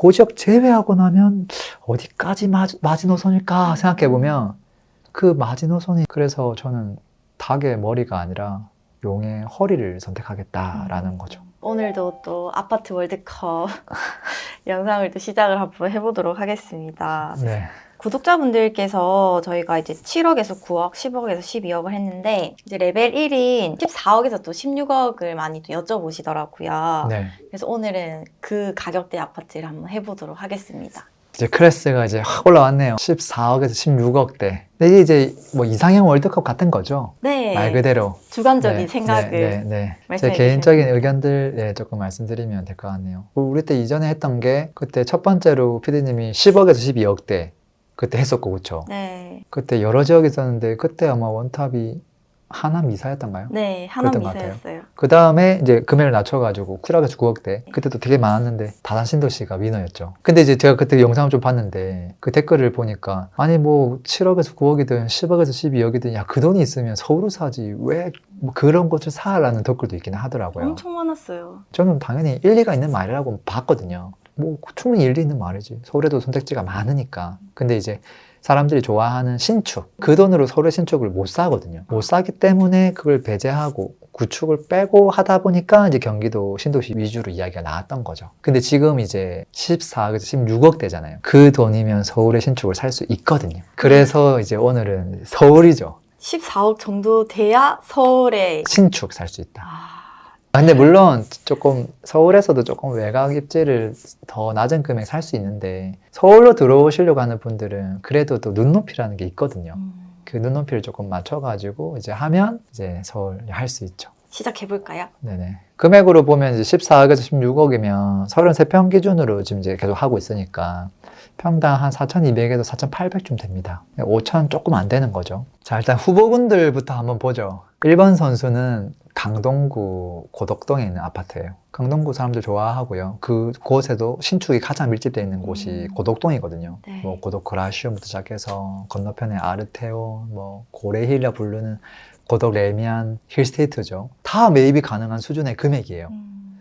그 지역 제외하고 나면 어디까지 마지노선일까 생각해보면 그 마지노선이, 그래서 저는 닭의 머리가 아니라 용의 허리를 선택하겠다라는 거죠. 오늘도 또 아파트 월드컵 영상을 또 시작을 한번 해보도록 하겠습니다. 네. 구독자분들께서 저희가 이제 7억에서 9억, 10억에서 12억을 했는데 이제 레벨 1인 14억에서 또 16억을 많이 또 여쭤보시더라고요. 네. 그래서 오늘은 그 가격대 아파트를 한번 해보도록 하겠습니다. 이제 클래스가 이제 확 올라왔네요. 14억에서 16억대. 근데 이게 이제 뭐 이상형 월드컵 같은 거죠. 네. 말 그대로. 주관적인 생각을 제 말씀해 개인적인 의견들 조금 말씀드리면 될 것 같네요. 우리 때 이전에 했던 게 그때 첫 번째로 피디님이 10억에서 12억대 그때 했었고, 그쵸? 네. 그때 여러 지역이 있었는데 그때 아마 원탑이 하남 이사였던가요? 네, 하남 그랬던 것 같아요. 미사였어요. 그 다음에 이제 금액을 낮춰가지고 7억에서 9억대. 그때도 되게 많았는데 다산 신도시가 위너였죠. 근데 이제 제가 그때 영상을 좀 봤는데 그 댓글을 보니까 아니 뭐 7억에서 9억이든 10억에서 12억이든 야 그 돈이 있으면 서울을 사지 왜 뭐 그런 곳을 사라는 댓글도 있긴 하더라고요. 엄청 많았어요. 저는 당연히 일리가 있는 말이라고 봤거든요. 뭐 충분히 일리 있는 말이지. 서울에도 선택지가 많으니까. 근데 이제 사람들이 좋아하는 신축, 그 돈으로 서울의 신축을 못 사거든요. 못 사기 때문에 그걸 배제하고 구축을 빼고 하다 보니까 이제 경기도 신도시 위주로 이야기가 나왔던 거죠. 근데 지금 이제 14억에서 16억대잖아요. 그 돈이면 서울의 신축을 살 수 있거든요. 그래서 이제 오늘은 서울이죠. 14억 정도 돼야 서울에 신축 살 수 있다. 근데 물론 조금 서울에서도 조금 외곽 입지를 더 낮은 금액 살 수 있는데 서울로 들어오시려고 하는 분들은 그래도 또 눈높이라는 게 있거든요. 그 눈높이를 조금 맞춰가지고 이제 하면 이제 서울 할 수 있죠. 시작해볼까요? 네네. 금액으로 보면 이제 14억에서 16억이면 33평 기준으로 지금 이제 계속 하고 있으니까 평당 한 4,200에서 4,800쯤 됩니다. 5,000 조금 안 되는 거죠. 자, 일단 후보군들부터 한번 보죠. 1번 선수는 강동구 고덕동에 있는 아파트예요. 강동구 사람들 좋아하고요. 그곳에도 신축이 가장 밀집되어 있는 곳이 고덕동이거든요. 네. 뭐 고덕 그라시움부터 시작해서 건너편에 아르테온, 뭐 고레힐이라 부르는 고덕 레미안 힐스테이트죠. 다 매입이 가능한 수준의 금액이에요.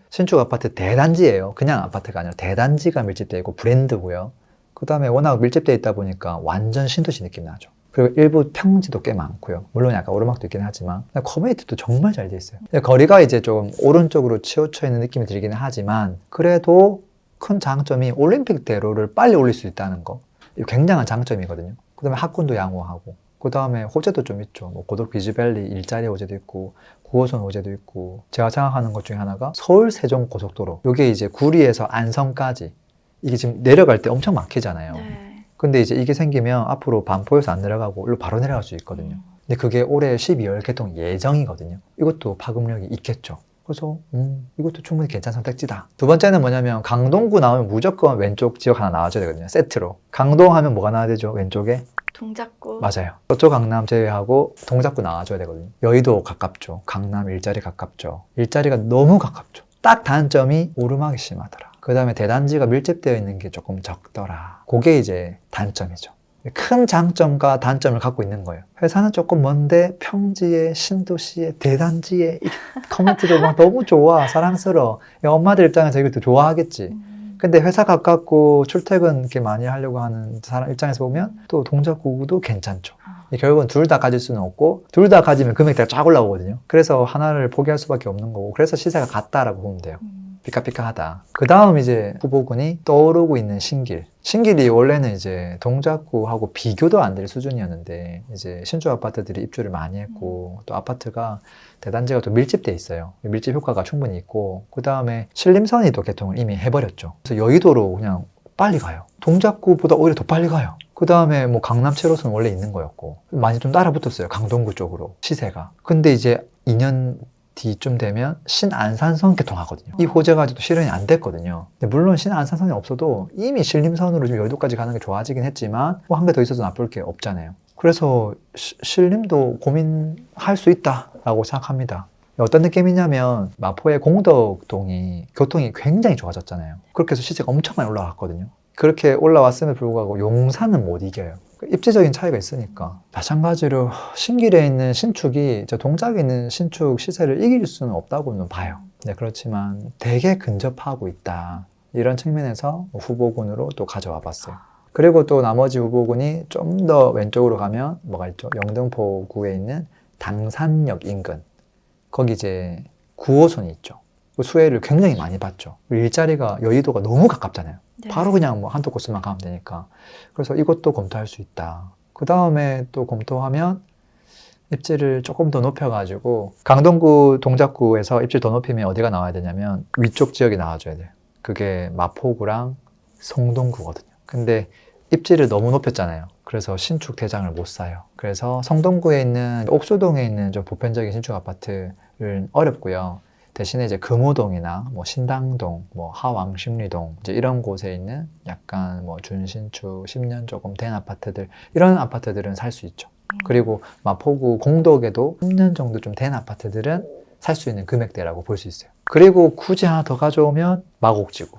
신축 아파트 대단지예요. 그냥 아파트가 아니라 대단지가 밀집되어 있고 브랜드고요. 그 다음에 워낙 밀집되어 있다 보니까 완전 신도시 느낌 나죠. 그리고 일부 평지도 꽤 많고요. 물론 약간 오르막도 있긴 하지만 커뮤니티도 정말 잘 돼 있어요. 거리가 이제 좀 오른쪽으로 치우쳐 있는 느낌이 들기는 하지만 그래도 큰 장점이 올림픽대로를 빨리 올릴 수 있다는 거. 이거 굉장한 장점이거든요. 그 다음에 학군도 양호하고 그 다음에 호재도 좀 있죠. 뭐 고덕 비즈밸리 일자리 호재도 있고 9호선 호재도 있고 제가 생각하는 것 중에 하나가 서울 세종 고속도로. 이게 이제 구리에서 안성까지 이게 지금 내려갈 때 엄청 막히잖아요. 네. 근데 이제 이게 생기면 앞으로 반포에서 안 내려가고 일로 바로 내려갈 수 있거든요. 근데 그게 올해 12월 개통 예정이거든요. 이것도 파급력이 있겠죠. 그래서 이것도 충분히 괜찮은 선택지다. 두 번째는 뭐냐면 강동구 나오면 무조건 왼쪽 지역 하나 나와줘야 되거든요. 세트로. 강동 하면 뭐가 나와야 되죠? 왼쪽에? 동작구. 맞아요. 서쪽 강남 제외하고 동작구 나와줘야 되거든요. 여의도 가깝죠. 강남 일자리 가깝죠. 일자리가 너무 가깝죠. 딱 단점이 오르막이 심하더라. 그 다음에 대단지가 밀집되어 있는 게 조금 적더라. 그게 이제 단점이죠. 큰 장점과 단점을 갖고 있는 거예요. 회사는 조금 먼데 평지에 신도시에 대단지에 커뮤니티도 막 너무 좋아. 사랑스러워. 엄마들 입장에서 이것도 좋아하겠지. 근데 회사 가깝고 출퇴근 이렇게 많이 하려고 하는 사람 입장에서 보면 또 동작구도 괜찮죠. 결국은 둘 다 가질 수는 없고 둘 다 가지면 금액대가 쫙 올라오거든요. 그래서 하나를 포기할 수밖에 없는 거고 그래서 시세가 같다라고 보면 돼요. 피카피카하다. 그 다음 이제 후보군이 떠오르고 있는 신길. 신길이 원래는 이제 동작구하고 비교도 안 될 수준이었는데 이제 신축 아파트들이 입주를 많이 했고 또 아파트가 대단지가 또 밀집돼 있어요. 밀집 효과가 충분히 있고 그 다음에 신림선이 또 개통을 이미 해버렸죠. 그래서 여의도로 그냥 빨리 가요. 동작구보다 오히려 더 빨리 가요. 그 다음에 뭐 강남 7호선 원래 있는 거였고 많이 좀 따라붙었어요. 강동구 쪽으로 시세가. 근데 이제 2년 뒤쯤 되면 신안산선 개통하거든요. 이 호재 가지고 실현이 안 됐거든요. 근데 물론 신안산선이 없어도 이미 신림선으로 지금 여의도까지 가는 게 좋아지긴 했지만 뭐 한 개 더 있어도 나쁠 게 없잖아요. 그래서 신림도 고민할 수 있다라고 생각합니다. 어떤 느낌이냐면 마포의 공덕동이 교통이 굉장히 좋아졌잖아요. 그렇게 해서 시세가 엄청 많이 올라갔거든요. 그렇게 올라왔음에도 불구하고 용산은 못 이겨요. 입지적인 차이가 있으니까. 마찬가지로 신길에 있는 신축이 동작에 있는 신축 시세를 이길 수는 없다고는 봐요. 네, 그렇지만 되게 근접하고 있다. 이런 측면에서 후보군으로 또 가져와 봤어요. 그리고 또 나머지 후보군이 좀 더 왼쪽으로 가면 뭐가 있죠? 영등포구에 있는 당산역 인근. 거기 이제 9호선이 있죠. 그 수혜를 굉장히 많이 받죠. 일자리가 여의도가 너무 가깝잖아요. 네. 바로 그냥 뭐 한도 코스만 가면 되니까. 그래서 이것도 검토할 수 있다. 그 다음에 또 검토하면 입지를 조금 더 높여가지고 강동구, 동작구에서 입지를 더 높이면 어디가 나와야 되냐면 위쪽 지역이 나와줘야 돼요. 그게 마포구랑 성동구거든요. 근데 입지를 너무 높였잖아요. 그래서 신축 대장을 못 사요. 그래서 성동구에 있는 옥수동에 있는 좀 보편적인 신축 아파트는 어렵고요. 대신에 이제 금호동이나 뭐 신당동, 뭐 하왕 심리동 이제 이런 곳에 있는 약간 뭐 준신축 10년 조금 된 아파트들 이런 아파트들은 살 수 있죠. 그리고 마포구 공덕에도 10년 정도 좀 된 아파트들은 살 수 있는 금액대라고 볼 수 있어요. 그리고 굳이 하나 더 가져오면 마곡지구.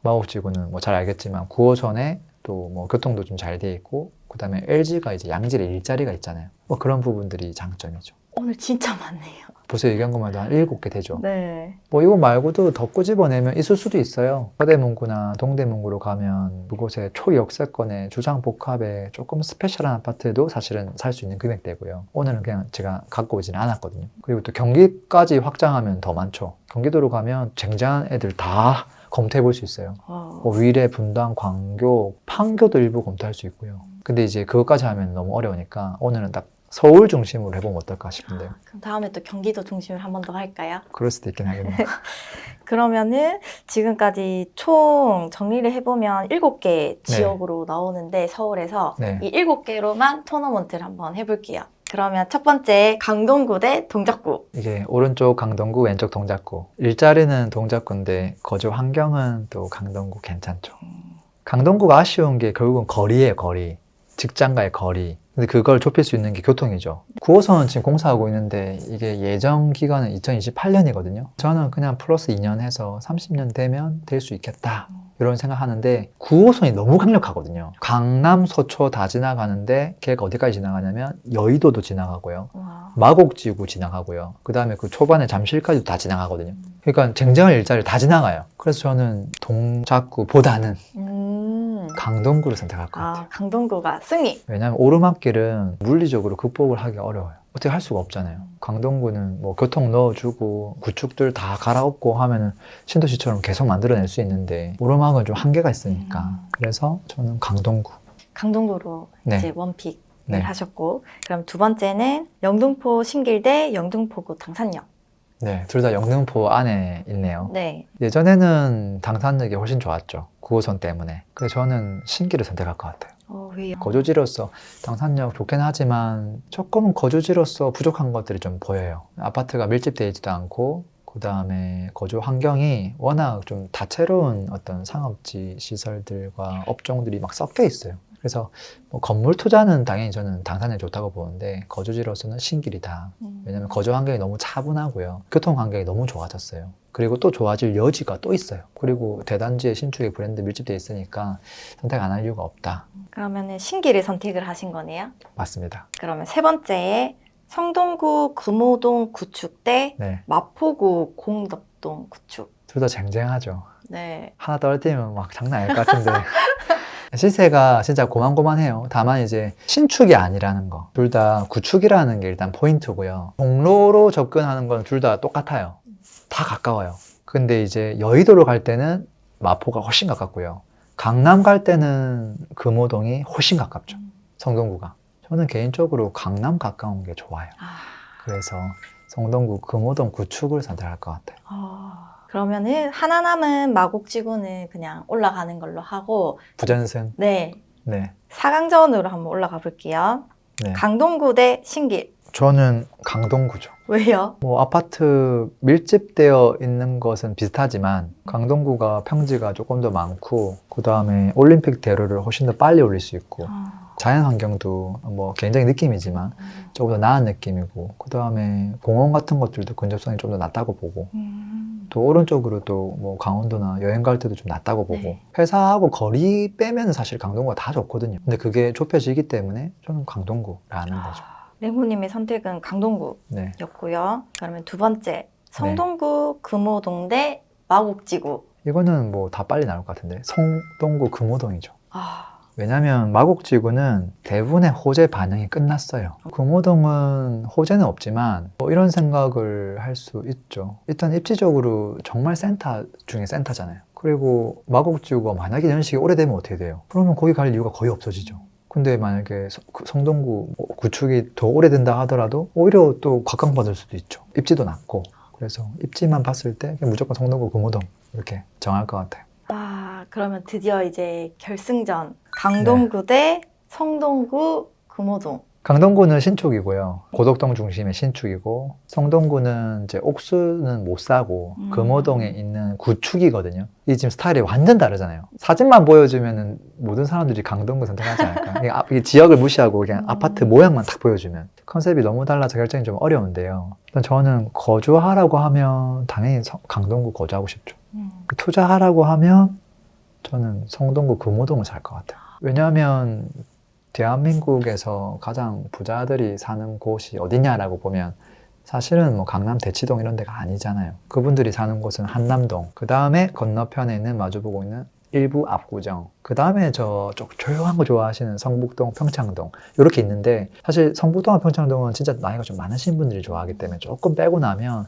마곡지구는 뭐 잘 알겠지만 9호선에 또 뭐 교통도 좀 잘 돼 있고 그다음에 LG가 이제 양질의 일자리가 있잖아요. 뭐 그런 부분들이 장점이죠. 오늘 진짜 많네요. 벌써 얘기한 것만 해도 한 7개 되죠. 네. 뭐 이거 말고도 더 꼬집어내면 있을 수도 있어요. 서대문구나 동대문구로 가면 그곳에 초역세권의 주상복합의 조금 스페셜한 아파트도 사실은 살 수 있는 금액대고요. 오늘은 그냥 제가 갖고 오지는 않았거든요. 그리고 또 경기까지 확장하면 더 많죠. 경기도로 가면 쟁쟁한 애들 다 검토해 볼 수 있어요. 뭐 위례, 분당, 광교, 판교도 일부 검토할 수 있고요. 근데 이제 그것까지 하면 너무 어려우니까 오늘은 딱 서울 중심으로 해보면 어떨까 싶은데요. 그럼 다음에 또 경기도 중심을 한 번 더 할까요? 그럴 수도 있긴 하겠네요. 그러면은 지금까지 총 정리를 해보면 7개 지역으로 나오는데 서울에서 네. 이 7개로만 토너먼트를 한번 해볼게요. 그러면 첫 번째 강동구 대 동작구. 이게 오른쪽 강동구, 왼쪽 동작구. 일자리는 동작구인데 거주 환경은 또 강동구 괜찮죠. 강동구가 아쉬운 게 결국은 거리예요, 거리. 직장과의 거리. 근데 그걸 좁힐 수 있는 게 교통이죠. 9호선은 지금 공사하고 있는데 이게 예정 기간은 2028년이거든요. 저는 그냥 플러스 2년 해서 30년 되면 될 수 있겠다. 이런 생각하는데 9호선이 너무 강력하거든요. 강남, 서초 다 지나가는데 걔가 어디까지 지나가냐면 여의도도 지나가고요. 와. 마곡지구 지나가고요. 그 다음에 그 초반에 잠실까지도 다 지나가거든요. 그러니까 쟁쟁한 일자리를 다 지나가요. 그래서 저는 동작구보다는 강동구를 선택할 것 같아요. 강동구가 승리. 왜냐하면 오르막길은 물리적으로 극복을 하기 어려워요. 어떻게 할 수가 없잖아요. 강동구는 뭐 교통 넣어주고 구축들 다 갈아엎고 하면은 신도시처럼 계속 만들어낼 수 있는데 오르막은 좀 한계가 있으니까. 그래서 저는 강동구. 강동구로 네. 이제 원픽을 네. 하셨고, 그럼 두 번째는 영등포 신길 대 영등포구 당산역. 네, 둘 다 영등포 안에 있네요. 네. 예전에는 당산역이 훨씬 좋았죠. 9호선 때문에. 그래서 저는 신길을 선택할 것 같아요. 왜요? 거주지로서 당산역 좋긴 하지만 조금은 거주지로서 부족한 것들이 좀 보여요. 아파트가 밀집되어 있지도 않고 그 다음에 거주 환경이 워낙 좀 다채로운 어떤 상업지 시설들과 업종들이 막 섞여 있어요. 그래서 뭐 건물 투자는 당연히 저는 당산이 좋다고 보는데 거주지로서는 신길이다. 왜냐하면 거주 환경이 너무 차분하고요. 교통 환경이 너무 좋아졌어요. 그리고 또 좋아질 여지가 또 있어요. 그리고 대단지의 신축의 브랜드 밀집되어 있으니까 선택 안 할 이유가 없다. 그러면은 신길을 선택을 하신 거네요. 맞습니다. 그러면 세 번째에 성동구 금호동 구축 대 네, 마포구 공덕동 구축. 둘 다 쟁쟁하죠. 네. 하나 떨어뜨리면 막 장난 아닐 것 같은데 시세가 진짜 고만고만해요. 다만 이제 신축이 아니라는 거. 둘 다 구축이라는 게 일단 포인트고요. 종로로 접근하는 건 둘 다 똑같아요. 다 가까워요. 근데 이제 여의도로 갈 때는 마포가 훨씬 가깝고요. 강남 갈 때는 금호동이 훨씬 가깝죠. 성동구가. 저는 개인적으로 강남 가까운 게 좋아요. 그래서 성동구 금호동 구축을 선택할 것 같아요. 그러면은 하나 남은 마곡지구는 그냥 올라가는 걸로 하고, 부전승. 네. 네. 4강전으로 한번 올라가 볼게요. 네. 강동구 대 신길. 저는 강동구죠. 왜요? 뭐 아파트 밀집되어 있는 것은 비슷하지만 강동구가 평지가 조금 더 많고 그 다음에 올림픽대로를 훨씬 더 빨리 올릴 수 있고 자연 환경도 뭐 개인적인 느낌이지만 조금 더 나은 느낌이고 그 다음에 공원 같은 것들도 근접성이 좀 더 낮다고 보고 또 오른쪽으로 또 뭐 강원도나 여행 갈 때도 좀 낮다고 보고 네. 회사하고 거리 빼면 사실 강동구가 다 좋거든요. 근데 그게 좁혀지기 때문에 저는 강동구라는 거죠. 레모님의 선택은 강동구였고요. 네. 그러면 두 번째, 성동구 금호동 대 마곡지구. 이거는 뭐 다 빨리 나올 것 같은데 성동구 금호동이죠. 아, 왜냐면 마곡지구는 대부분의 호재 반영이 끝났어요. 금호동은 호재는 없지만 뭐 이런 생각을 할 수 있죠. 일단 입지적으로 정말 센터 중에 센터잖아요. 그리고 마곡지구가 만약에 연식이 오래되면 어떻게 돼요? 그러면 거기 갈 이유가 거의 없어지죠. 근데 만약에 성동구 구축이 더 오래된다 하더라도 오히려 또 각광받을 수도 있죠. 입지도 낮고. 그래서 입지만 봤을 때 그냥 무조건 성동구 금호동 이렇게 정할 것 같아요. 아, 그러면 드디어 이제 결승전 강동구 대 성동구 금호동. 강동구는 신축이고요. 고덕동 중심의 신축이고 성동구는 이제 옥수는 못 사고 금호동에 있는 구축이거든요. 이 지금 스타일이 완전 다르잖아요. 사진만 보여주면 모든 사람들이 강동구 선택하지 않을까. 이게 지역을 무시하고 그냥 아파트 모양만 딱 보여주면 컨셉이 너무 달라서 결정이 좀 어려운데요. 일단 저는 거주하라고 하면 당연히 강동구 거주하고 싶죠. 투자하라고 하면 저는 성동구 금호동을 살 것 같아요. 왜냐하면 대한민국에서 가장 부자들이 사는 곳이 어디냐라고 보면 사실은 뭐 강남 대치동 이런 데가 아니잖아요. 그분들이 사는 곳은 한남동, 그 다음에 건너편에 있는 마주보고 있는 일부 압구정, 그 다음에 저 조용한 거 좋아하시는 성북동, 평창동 이렇게 있는데 사실 성북동과 평창동은 진짜 나이가 좀 많으신 분들이 좋아하기 때문에 조금 빼고 나면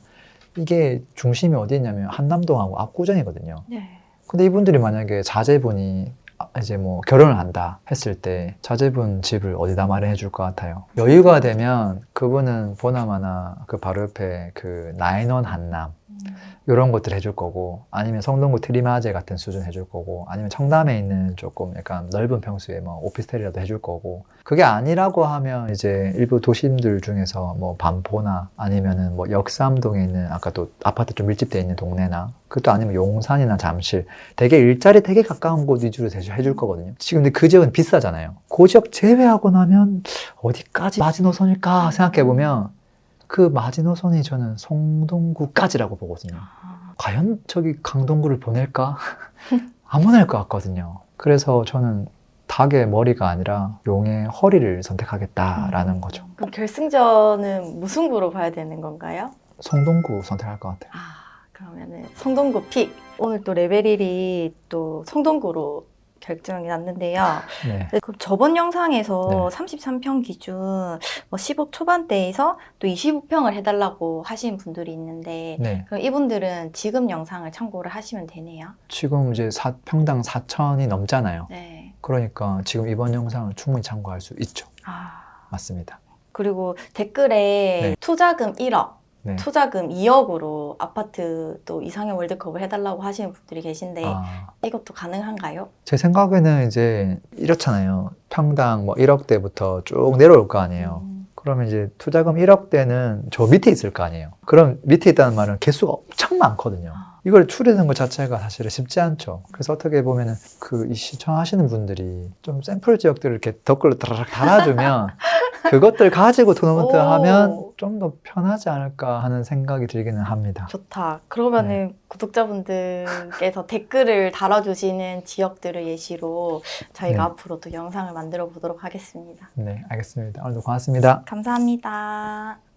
이게 중심이 어디 있냐면 한남동하고 압구정이거든요. 네. 근데 이분들이 만약에 자제분이 이제 뭐 결혼을 한다 했을 때 자제분 집을 어디다 마련해 줄 것 같아요? 여유가 되면 그분은 보나마나 그 바로 옆에 그 나인원 한남 이런 것들 해줄 거고, 아니면 성동구 트리마제 같은 수준 해줄 거고, 아니면 청담에 있는 조금 약간 넓은 평수의 뭐 오피스텔이라도 해줄 거고, 그게 아니라고 하면 이제 일부 도심들 중에서 뭐 반포나 아니면은 뭐 역삼동에 있는 아까 또 아파트 좀 밀집되어 있는 동네나, 그것도 아니면 용산이나 잠실, 되게 일자리 되게 가까운 곳 위주로 해줄 거거든요. 지금 근데 그 지역은 비싸잖아요. 그 지역 제외하고 나면 어디까지 마지노선일까 생각해보면 그 마지노선이 저는 성동구까지라고 보거든요. 과연 저기 강동구를 보낼까? 안 보낼 것 같거든요. 그래서 저는 닭의 머리가 아니라 용의 허리를 선택하겠다라는 거죠. 그럼 결승전은 무승부로 봐야 되는 건가요? 성동구 선택할 것 같아요. 그러면은 성동구 픽. 오늘 또 레벨 1이 또 성동구로 결정이 났는데요. 네. 그럼 저번 영상에서 네. 33평 기준 뭐 10억 초반대에서 또 25평을 해달라고 하신 분들이 있는데 네. 그럼 이분들은 지금 영상을 참고를 하시면 되네요. 지금 이제 평당 4천이 넘잖아요. 네. 그러니까 지금 이번 영상을 충분히 참고할 수 있죠. 맞습니다. 그리고 댓글에 네. 투자금 1억, 네. 투자금 2억으로 아파트 또 이상형 월드컵을 해달라고 하시는 분들이 계신데 이것도 가능한가요? 제 생각에는 이제 이렇잖아요. 평당 뭐 1억대부터 쭉 내려올 거 아니에요. 그러면 이제 투자금 1억대는 저 밑에 있을 거 아니에요. 그럼 밑에 있다는 말은 개수가 엄청 많거든요. 이걸 추리는 것 자체가 사실은 쉽지 않죠. 그래서 어떻게 보면은 이 시청하시는 분들이 좀 샘플 지역들을 이렇게 댓글로 달아주면 그것들 가지고 토너먼트 하면 좀 더 편하지 않을까 하는 생각이 들기는 합니다. 좋다. 그러면은 구독자분들께서 댓글을 달아주시는 지역들을 예시로 저희가 앞으로도 영상을 만들어 보도록 하겠습니다. 네, 알겠습니다. 오늘도 고맙습니다. 감사합니다.